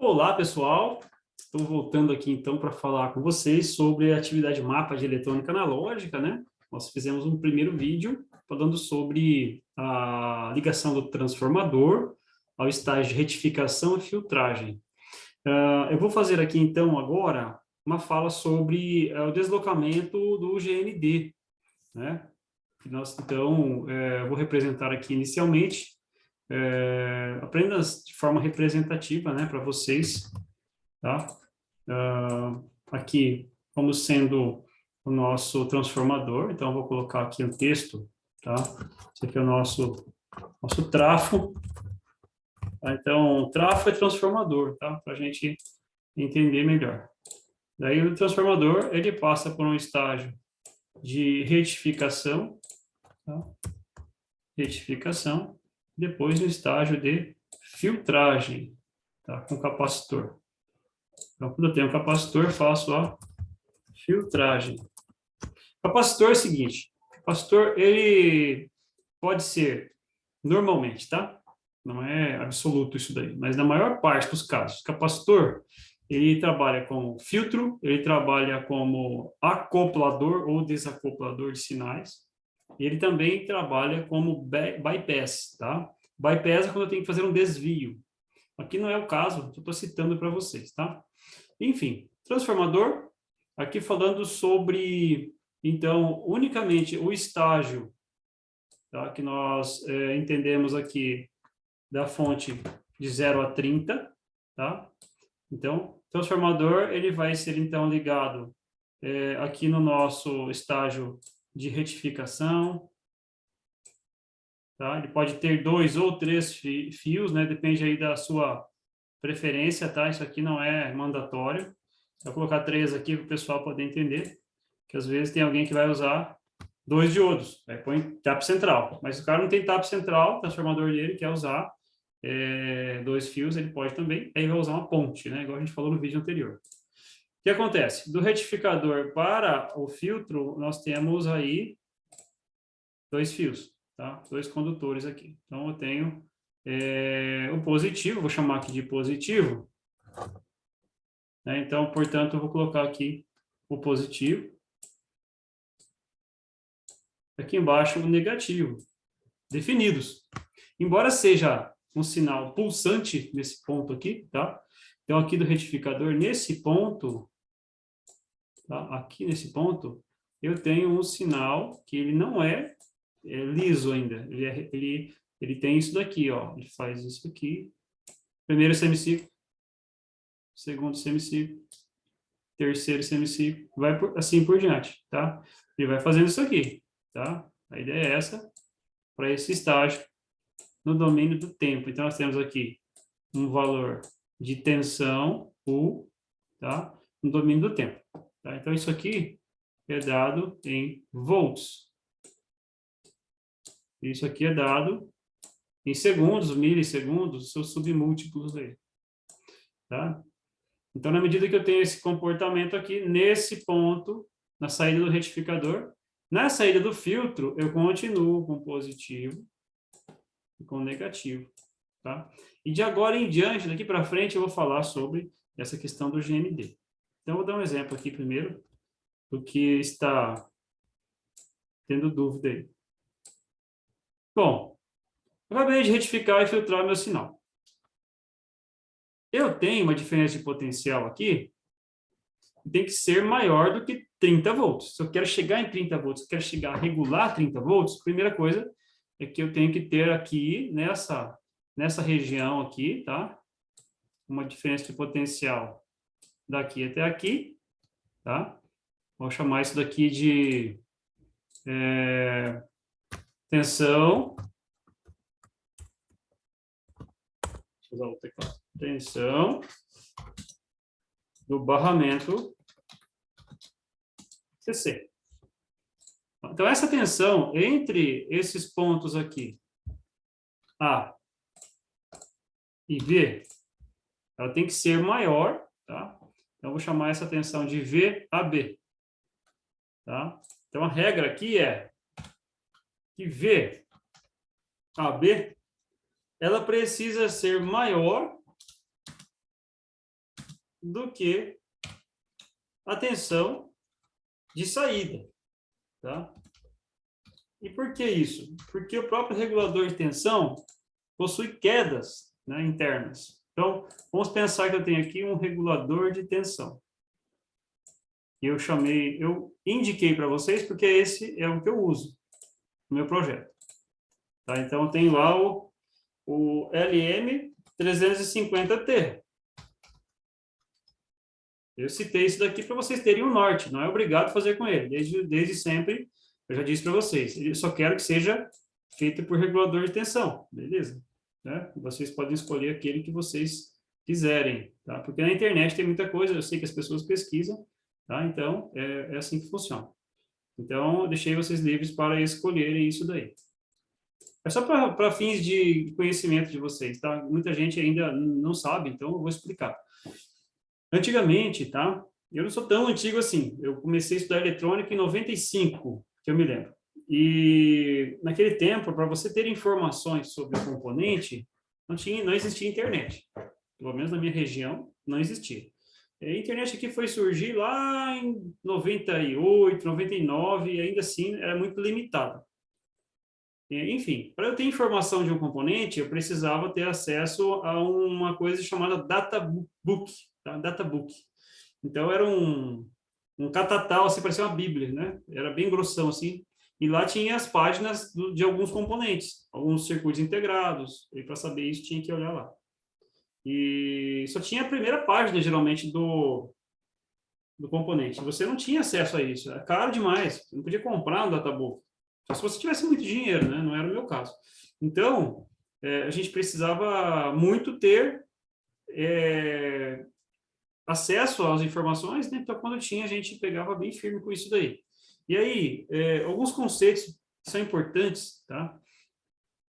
Olá, pessoal. Estou voltando aqui, então, para falar com vocês sobre a atividade mapa de eletrônica analógica, né? Nós fizemos um primeiro vídeo falando sobre a ligação do transformador ao estágio de retificação e filtragem. Eu vou fazer aqui, então, agora, uma fala sobre o deslocamento do GND, né? Então, eu vou representar aqui inicialmente, apenas de forma representativa, né, para vocês, tá? Aqui, como sendo o nosso transformador, então eu vou colocar aqui um texto, tá? Esse aqui é o nosso trafo, tá? Então, trafo é transformador, tá? Para a gente entender melhor. Daí o transformador, ele passa por um estágio de retificação, tá? Retificação, depois no estágio de filtragem, tá? Com capacitor. Então, quando eu tenho um capacitor, faço a filtragem. Capacitor é o seguinte, capacitor, ele pode ser, normalmente, tá? Não é absoluto isso daí, mas na maior parte dos casos, capacitor, ele trabalha como filtro, ele trabalha como acoplador ou desacoplador de sinais, e ele também trabalha como bypass, tá? Bypass é quando eu tenho que fazer um desvio. Aqui não é o caso, eu estou citando para vocês, tá? Enfim, transformador, aqui falando sobre, então, unicamente o estágio, tá, que nós entendemos aqui da fonte de 0 a 30, tá? Então, transformador, ele vai ser, então, ligado aqui no nosso estágio de retificação, tá? Ele pode ter 2 ou 3 fios, né? Depende aí da sua preferência, tá? Isso aqui não é mandatório. Vou colocar 3 aqui para o pessoal poder entender, que às vezes tem alguém que vai usar 2 diodos, aí põe tap central, mas o cara não tem tap central, o transformador dele quer usar 2 fios, ele pode também, aí vai usar uma ponte, né? Igual a gente falou no vídeo anterior. O que acontece? Do retificador para o filtro, nós temos aí 2 fios, tá? 2 condutores aqui. Então, eu tenho o positivo, vou chamar aqui de positivo, né? Então, portanto, eu vou colocar aqui o positivo. Aqui embaixo, o negativo. Definidos. Embora seja um sinal pulsante nesse ponto aqui, tá? Então, aqui do retificador, nesse ponto, tá? Aqui nesse ponto, eu tenho um sinal que ele não é liso ainda. Ele tem isso daqui, ó. Ele faz isso aqui. Primeiro semiciclo, segundo semiciclo, terceiro semiciclo, vai assim por diante, tá? Ele vai fazendo isso aqui, tá? A ideia é essa, para esse estágio no domínio do tempo. Então, nós temos aqui um valor de tensão, U, tá? No domínio do tempo. Tá? Então, isso aqui é dado em volts. Isso aqui é dado em segundos, milissegundos, seus submúltiplos aí. Tá? Então, na medida que eu tenho esse comportamento aqui, nesse ponto, na saída do retificador, na saída do filtro, eu continuo com positivo e com negativo. Tá? E de agora em diante, daqui para frente, eu vou falar sobre essa questão do GND. Então, eu vou dar um exemplo aqui primeiro, do que está tendo dúvida aí. Bom, eu acabei de retificar e filtrar meu sinal. Eu tenho uma diferença de potencial aqui, que tem que ser maior do que 30 volts. Se eu quero chegar em 30 volts, se eu quero chegar a regular 30 volts, a primeira coisa é que eu tenho que ter aqui, nessa região aqui, tá? Uma diferença de potencial daqui até aqui, tá? Vou chamar isso daqui de tensão. Deixa eu usar o teclado. Tensão do barramento CC. Então, essa tensão entre esses pontos aqui, A e B, ela tem que ser maior, tá? Então, eu vou chamar essa tensão de VAB, tá? Então, a regra aqui é que VAB, ela precisa ser maior do que a tensão de saída, tá? E por que isso? Porque o próprio regulador de tensão possui quedas, né, internas. Então, vamos pensar que eu tenho aqui um regulador de tensão. Eu indiquei para vocês porque esse é o que eu uso no meu projeto. Tá? Então, eu tenho lá o LM350T. Eu citei isso daqui para vocês terem um norte, não é obrigado a fazer com ele. Desde sempre, eu já disse para vocês, eu só quero que seja feito por regulador de tensão, beleza? Né? Vocês podem escolher aquele que vocês quiserem, tá? Porque na internet tem muita coisa, eu sei que as pessoas pesquisam, tá? Então, é assim que funciona. Então, eu deixei vocês livres para escolherem isso daí. É só para fins de conhecimento de vocês, tá? Muita gente ainda não sabe, então eu vou explicar. Antigamente, tá? Eu não sou tão antigo assim. Eu comecei a estudar eletrônica em 95, que eu me lembro. E naquele tempo, para você ter informações sobre o componente, não existia internet. Pelo menos na minha região, não existia. A internet aqui foi surgir lá em 98, 99, e ainda assim era muito limitada. Enfim, para eu ter informação de um componente, eu precisava ter acesso a uma coisa chamada databook, tá? Databook. Então, era um catatal, assim, parecia uma bíblia, né? Era bem grossão, assim. E lá tinha as páginas de alguns componentes, alguns circuitos integrados, e para saber isso tinha que olhar lá. E só tinha a primeira página, geralmente, do componente. Você não tinha acesso a isso, era caro demais, você não podia comprar um databook. Só se você tivesse muito dinheiro, né? Não era o meu caso. Então, a gente precisava muito ter acesso às informações, né? Então, quando tinha, a gente pegava bem firme com isso daí. E aí, alguns conceitos que são importantes, tá?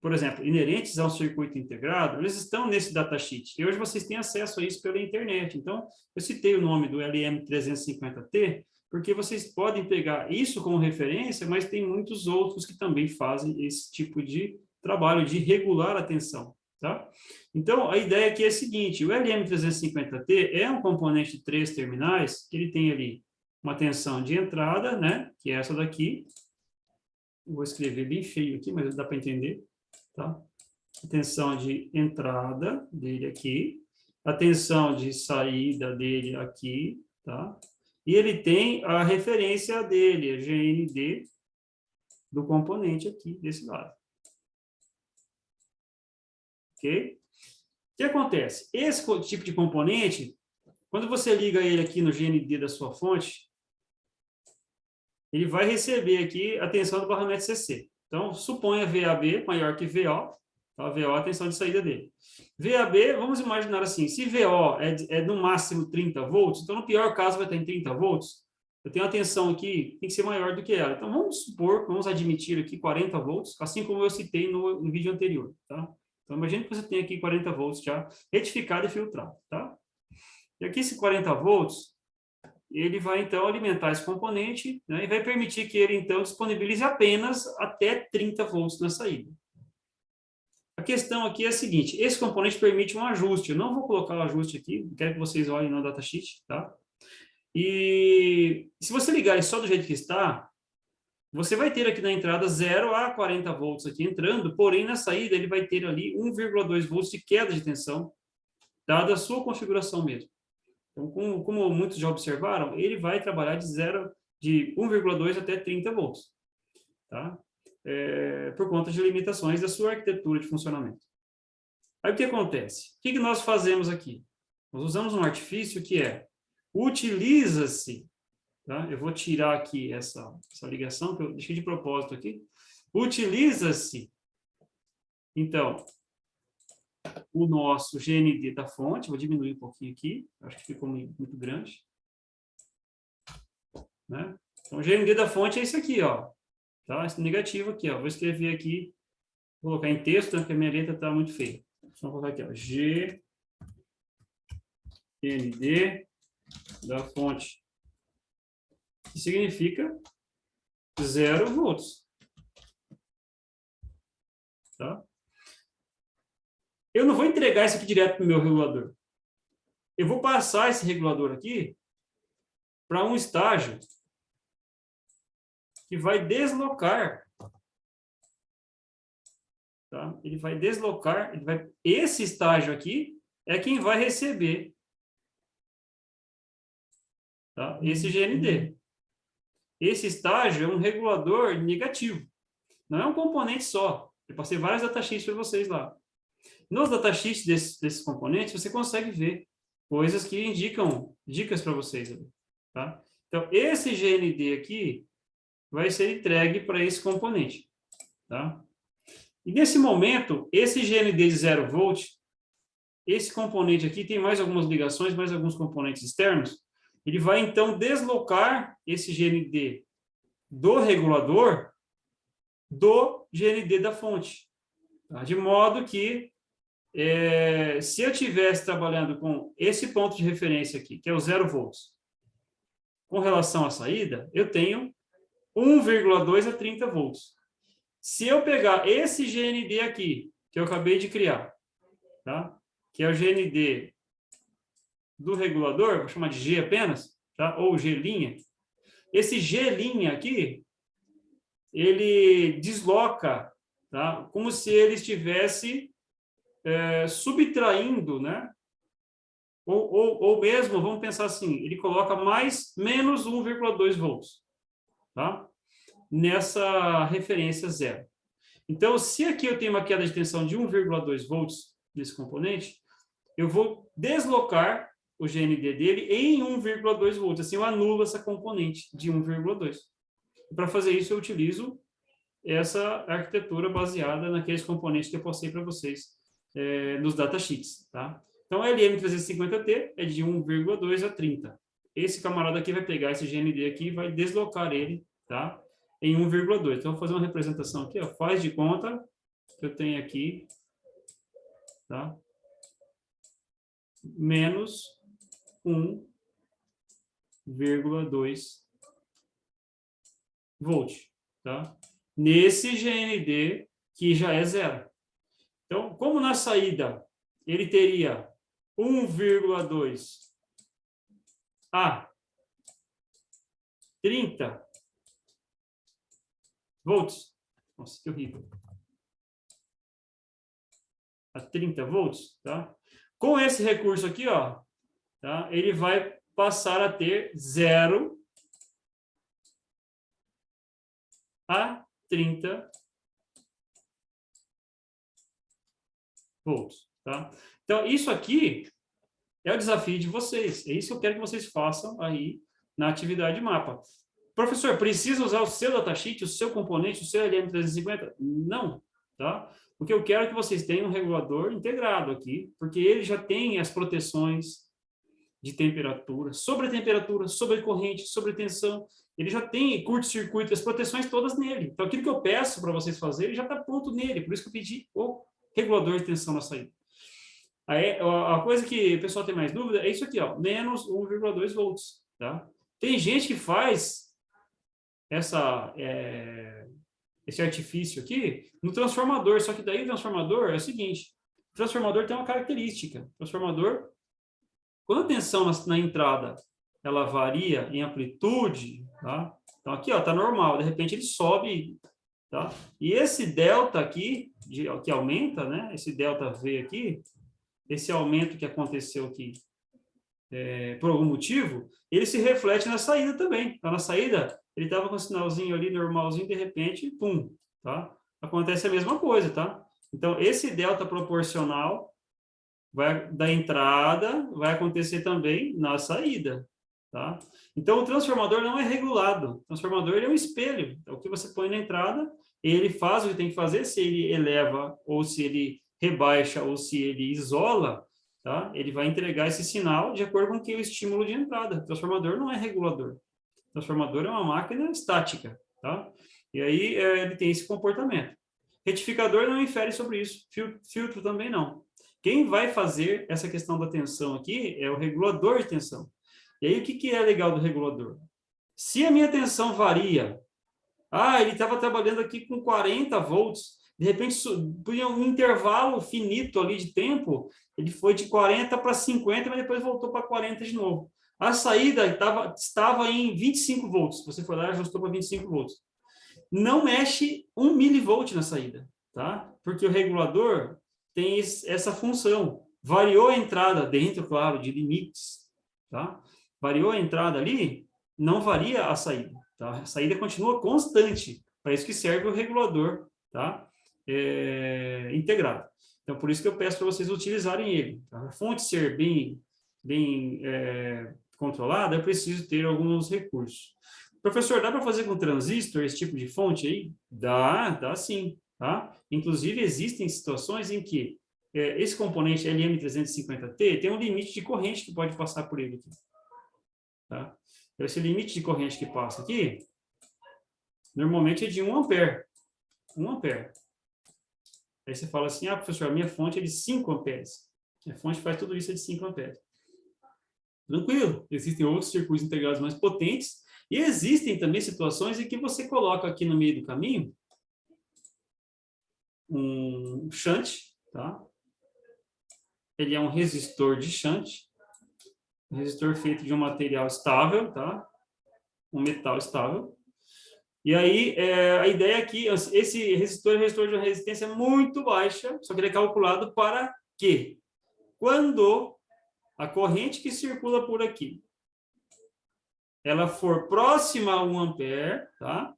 Por exemplo, inerentes ao circuito integrado, eles estão nesse datasheet. E hoje vocês têm acesso a isso pela internet. Então, eu citei o nome do LM350T, porque vocês podem pegar isso como referência, mas tem muitos outros que também fazem esse tipo de trabalho de regular a tensão, tá? Então, a ideia aqui é a seguinte, o LM350T é um componente de 3 terminais, que ele tem ali uma tensão de entrada, né, que é essa daqui. Vou escrever bem feio aqui, mas dá para entender, tá? A tensão de entrada dele aqui, a tensão de saída dele aqui, tá? E ele tem a referência dele, a GND, do componente aqui, desse lado. Ok? O que acontece? Esse tipo de componente, quando você liga ele aqui no GND da sua fonte, ele vai receber aqui a tensão do barramento CC. Então, suponha VAB maior que VO, tá? VO é a tensão de saída dele. VAB, vamos imaginar assim, se VO é no máximo 30 volts, então no pior caso vai estar em 30 volts, eu tenho a tensão aqui, tem que ser maior do que ela. Então, vamos admitir aqui 40 volts, assim como eu citei no vídeo anterior, tá? Então, imagine que você tem aqui 40 volts já retificado e filtrado, tá? E aqui esse 40 volts, ele vai, então, alimentar esse componente, né, e vai permitir que ele, então, disponibilize apenas até 30 volts na saída. A questão aqui é a seguinte, esse componente permite um ajuste, eu não vou colocar o ajuste aqui, quero que vocês olhem no datasheet, tá? E se você ligar ele só do jeito que está, você vai ter aqui na entrada 0 a 40 volts aqui entrando, porém na saída ele vai ter ali 1,2 volts de queda de tensão, dada a sua configuração mesmo. Então, como muitos já observaram, ele vai trabalhar de 1,2 até 30 volts, tá? Por conta de limitações da sua arquitetura de funcionamento. Aí o que acontece? O que nós fazemos aqui? Nós usamos um artifício que utiliza-se, tá? Eu vou tirar aqui essa ligação, que eu deixei de propósito aqui. Utiliza-se, então, o nosso GND da fonte, vou diminuir um pouquinho aqui, acho que ficou muito grande. Né? Então, o GND da fonte é esse aqui, ó. Tá? Esse negativo aqui, ó. Vou escrever aqui, vou colocar em texto, né, porque a minha letra está muito feia. Vou colocar aqui, ó. GND da fonte, que significa 0 volts. Tá? Eu não vou entregar isso aqui direto para o meu regulador. eu vou passar esse regulador aqui para um estágio que vai deslocar. Tá? Ele vai deslocar, esse estágio aqui é quem vai receber, tá? Esse GND. Esse estágio é um regulador negativo. Não é um componente só. Eu passei vários datasheets para vocês lá. Nos datasheets desses componentes, você consegue ver coisas que indicam dicas para vocês. Tá? Então, esse GND aqui vai ser entregue para esse componente. Tá? E nesse momento, esse GND de 0 volt, esse componente aqui tem mais algumas ligações, mais alguns componentes externos, ele vai então deslocar esse GND do regulador do GND da fonte. Tá? De modo que, se eu estivesse trabalhando com esse ponto de referência aqui, que é o 0 volts, com relação à saída, eu tenho 1,2 a 30 volts. Se eu pegar esse GND aqui, que eu acabei de criar, tá? Que é o GND do regulador, vou chamar de G apenas, tá? Ou G'. Esse G' aqui, ele desloca, tá? Como se ele estivesse subtraindo, né? Ou mesmo, vamos pensar assim, ele coloca menos 1,2 volts, tá? Nessa referência zero. Então, se aqui eu tenho uma queda de tensão de 1,2 volts nesse componente, eu vou deslocar o GND dele em 1,2 volts. Assim, eu anulo essa componente de 1,2. Para fazer isso, eu utilizo essa arquitetura baseada naqueles componentes que eu postei para vocês nos datasheets. Tá? Então, a LM350T é de 1,2 a 30. Esse camarada aqui vai pegar esse GND aqui e vai deslocar ele, tá? Em 1,2. Então, vou fazer uma representação aqui, ó. Faz de conta que eu tenho aqui, tá? Menos 1,2 volt, tá? Nesse GND que já é zero. Então, como na saída ele teria 1,2 a 30 volts, nossa, que horrível, a 30 volts, tá? Com esse recurso aqui, ó, tá? Ele vai passar a ter 0 a 30 volts, tá? Então, isso aqui é o desafio de vocês. É isso que eu quero que vocês façam aí na atividade mapa. Professor, precisa usar o seu datasheet, o seu componente, o seu LM350? Não, tá? Porque eu quero que vocês tenham um regulador integrado aqui, porque ele já tem as proteções de temperatura, sobre corrente, sobre tensão. Ele já tem curto-circuito, as proteções todas nele. Então, aquilo que eu peço para vocês fazerem já está pronto nele. Por isso que eu pedi o regulador de tensão na saída. Aí, a coisa que o pessoal tem mais dúvida é isso aqui, ó, menos 1,2 volts. Tá? Tem gente que faz esse artifício aqui no transformador, só que daí o transformador é o seguinte, o transformador tem uma característica, o transformador, quando a tensão na entrada ela varia em amplitude, tá? Então aqui ó, tá normal, de repente ele sobe, tá? E esse delta aqui, que aumenta, né? Esse delta V aqui, esse aumento que aconteceu aqui, por algum motivo, ele se reflete na saída também. Então, na saída, ele estava com um sinalzinho ali, normalzinho, de repente, pum, tá? Acontece a mesma coisa, tá? Então, esse delta proporcional da entrada vai acontecer também na saída, tá? Então, o transformador não é regulado. O transformador ele é um espelho. É o que você põe na entrada, ele faz o que tem que fazer, se ele eleva, ou se ele rebaixa, ou se ele isola, tá? Ele vai entregar esse sinal de acordo com o estímulo de entrada. O transformador não é regulador. O transformador é uma máquina estática, tá? E aí ele tem esse comportamento. Retificador não infere sobre isso. Filtro também não. Quem vai fazer essa questão da tensão aqui é o regulador de tensão. E aí o que é legal do regulador? Se a minha tensão varia, ele estava trabalhando aqui com 40 volts, De repente, por um intervalo finito ali de tempo, ele foi de 40 para 50, mas depois voltou para 40 de novo. A saída estava em 25 volts. Você foi lá e ajustou para 25 volts. Não mexe 1 milivolt na saída, tá? Porque o regulador tem essa função. Variou a entrada dentro, claro, de limites, tá? Variou a entrada ali, não varia a saída, tá? A saída continua constante. Para isso que serve o regulador, tá? Integrado. Então, por isso que eu peço para vocês utilizarem ele. Tá? A fonte ser bem controlada, eu preciso ter alguns recursos. Professor, dá para fazer com transistor esse tipo de fonte aí? Dá sim, tá? Inclusive, existem situações em que esse componente LM350T tem um limite de corrente que pode passar por ele aqui. Tá? Então, esse limite de corrente que passa aqui, normalmente é de 1 ampere. 1 ampere. Aí você fala assim, professor, a minha fonte é de 5 amperes. A fonte faz tudo isso de 5 amperes. Tranquilo, existem outros circuitos integrados mais potentes e existem também situações em que você coloca aqui no meio do caminho um shunt, tá? Ele é um resistor de shunt, um resistor feito de um material estável, tá? Um metal estável. E aí, a ideia é que esse resistor é um resistor de uma resistência muito baixa, só que ele é calculado para quê? Quando a corrente que circula por aqui, ela for próxima a 1 ampere, tá?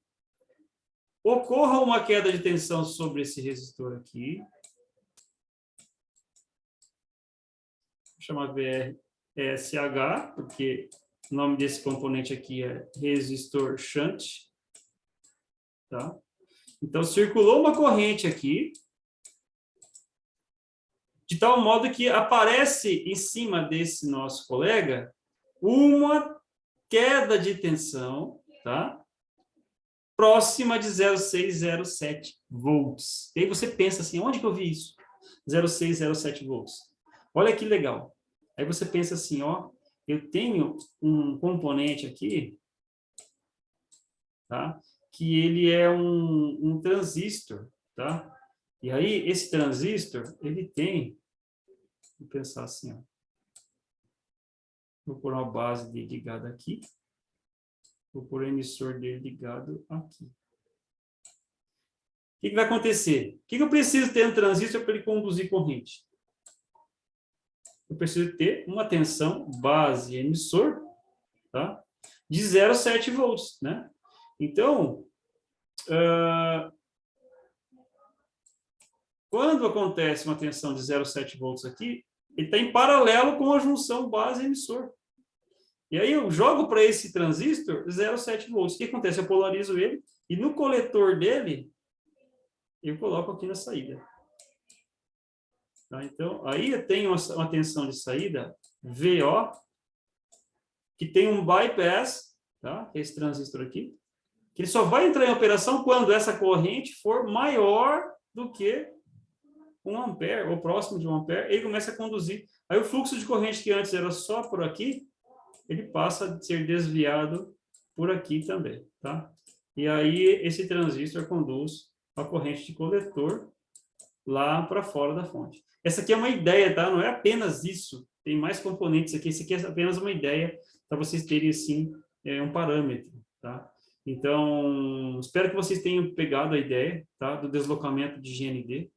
Ocorra uma queda de tensão sobre esse resistor aqui. Vou chamar VRSH, porque o nome desse componente aqui é resistor shunt. Tá? Então, circulou uma corrente aqui, de tal modo que aparece em cima desse nosso colega uma queda de tensão, tá? Próxima de 0,607 volts. E aí você pensa assim, onde que eu vi isso? 0,607 volts. Olha que legal. Aí você pensa assim, eu tenho um componente aqui, tá? Que ele é um transistor, tá? E aí, esse transistor, ele tem, vou pensar assim, vou pôr uma base dele ligada aqui, vou pôr o emissor dele ligado aqui. O que vai acontecer? O que eu preciso ter um transistor para ele conduzir corrente? Eu preciso ter uma tensão base emissor, tá? De 0,7 volts, né? Então, quando acontece uma tensão de 0,7 volts aqui, ele está em paralelo com a junção base-emissor. E aí eu jogo para esse transistor 0,7 volts. O que acontece? Eu polarizo ele e no coletor dele, eu coloco aqui na saída. Tá? Então, aí eu tenho uma tensão de saída, VO, que tem um bypass, tá? Que é esse transistor aqui, que ele só vai entrar em operação quando essa corrente for maior do que 1 ampere, ou próximo de 1 ampere, ele começa a conduzir. Aí o fluxo de corrente que antes era só por aqui, ele passa a ser desviado por aqui também, tá? E aí esse transistor conduz a corrente de coletor lá para fora da fonte. Essa aqui é uma ideia, tá? Não é apenas isso. Tem mais componentes aqui. Esse aqui é apenas uma ideia para vocês terem, assim, um parâmetro, tá? Então, espero que vocês tenham pegado a ideia, tá? Do deslocamento de GND.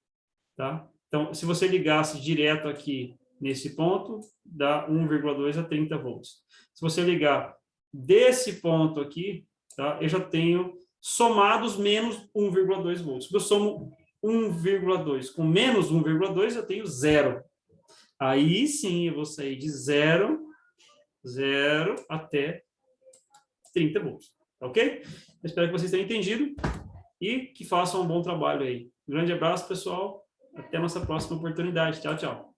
Tá? Então, se você ligasse direto aqui nesse ponto, dá 1,2 a 30 volts. Se você ligar desse ponto aqui, tá? Eu já tenho somados menos 1,2 volts. Se eu somo 1,2 com menos 1,2, eu tenho 0. Aí sim eu vou sair de 0 até 30 volts. Ok? Eu espero que vocês tenham entendido e que façam um bom trabalho aí. Um grande abraço, pessoal. Até a nossa próxima oportunidade. Tchau, tchau.